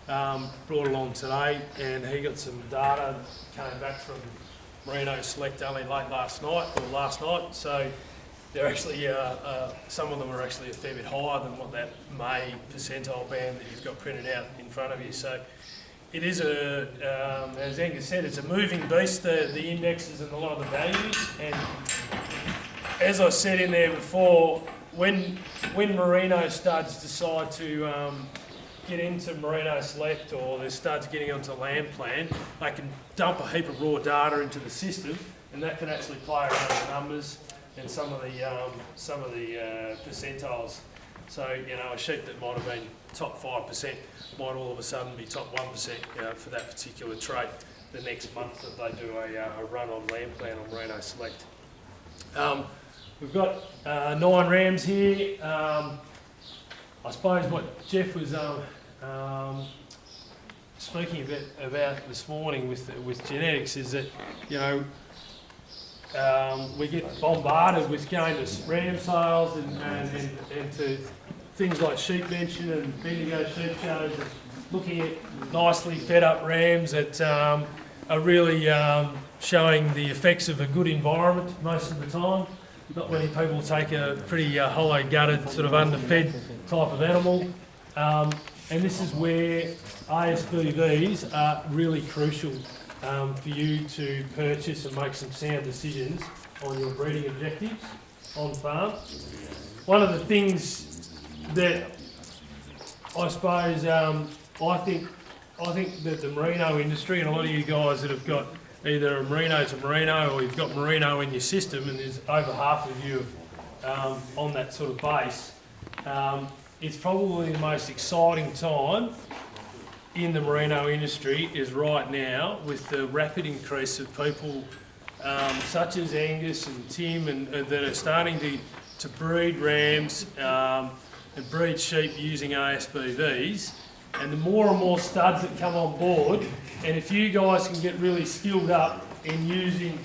brought along today, and he got some data, came back from Merino Select only late last night, so they're actually, some of them are actually a fair bit higher than what that May percentile band that you've got printed out in front of you. So it is as Angus said, it's a moving beast, the indexes and a lot of the values. And as I said in there before, when Merino studs decide to get into Merino Select, or their studs getting onto Lamb Plan, they can dump a heap of raw data into the system, and that can actually play around the numbers and some of the percentiles. So, you know, a sheep that might have been top 5% might all of a sudden be top 1% for that particular trait the next month that they do a run on Lamb Plan on Merino Select. We've got 9 rams here. I suppose what Jeff was speaking a bit about this morning with genetics is that, you know, we get bombarded with going to ram sales and to things like sheep mention and Bendigo sheep shows, and looking at nicely fed up rams that are really showing the effects of a good environment most of the time. Not many people take a pretty hollow gutted, sort of underfed type of animal. And this is where ASBVs are really crucial for you to purchase and make some sound decisions on your breeding objectives on farm. One of the things that I suppose I think that the merino industry, and a lot of you guys that have got either a merino to merino, or you've got merino in your system, and there's over half of you on that sort of base, it's probably the most exciting time in the merino industry is right now, with the rapid increase of people such as Angus and Tim and that are starting to breed rams and breed sheep using ASBVs, and the more and more studs that come on board. And if you guys can get really skilled up in using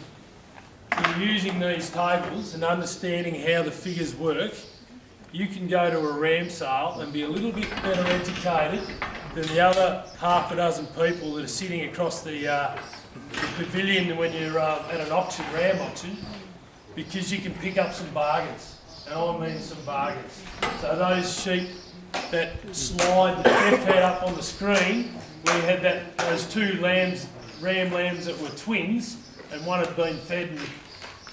these tables and understanding how the figures work, you can go to a ram sale and be a little bit better educated than the other half a dozen people that are sitting across the pavilion when you're at an auction, ram auction, because you can pick up some bargains, and I mean some bargains. So those sheep that slide that Jeff had up on the screen, where you had those 2 ram lambs that were twins, and one had been fed and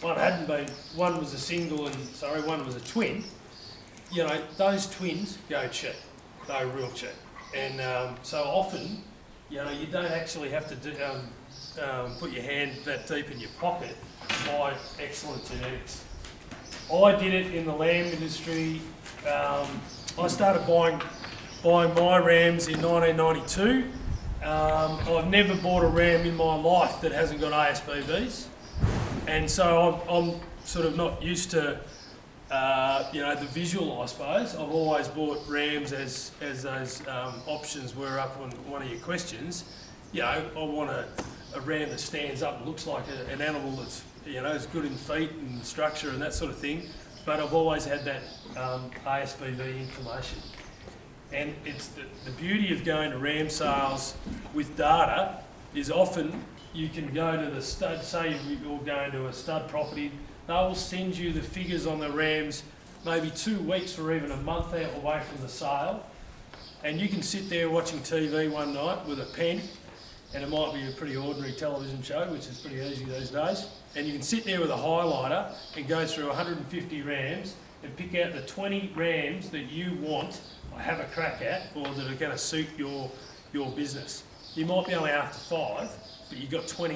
one hadn't been, one was a single and, one was a twin. You know, those twins go cheap, they're real cheap. And so often, you know, you don't actually have to put your hand that deep in your pocket to buy excellent genetics. I did it in the lamb industry. I started buying my rams in 1992. I've never bought a ram in my life that hasn't got ASBVs, and so I'm sort of not used to you know, the visual, I suppose. I've always bought rams as those options were up on one of your questions. You know, I want a ram that stands up and looks like an animal that's, you know, is good in feet and structure and that sort of thing. But I've always had that ASBV information. And it's the beauty of going to ram sales with data is often you can go to the stud, say you're going to a stud property, they'll send you the figures on the rams maybe 2 weeks or even a month out away from the sale, and you can sit there watching TV one night with a pen, and it might be a pretty ordinary television show, which is pretty easy these days, and you can sit there with a highlighter and go through 150 rams and pick out the 20 rams that you want or have a crack at, or that are going to suit your business. You might be only after 5, but you've got 20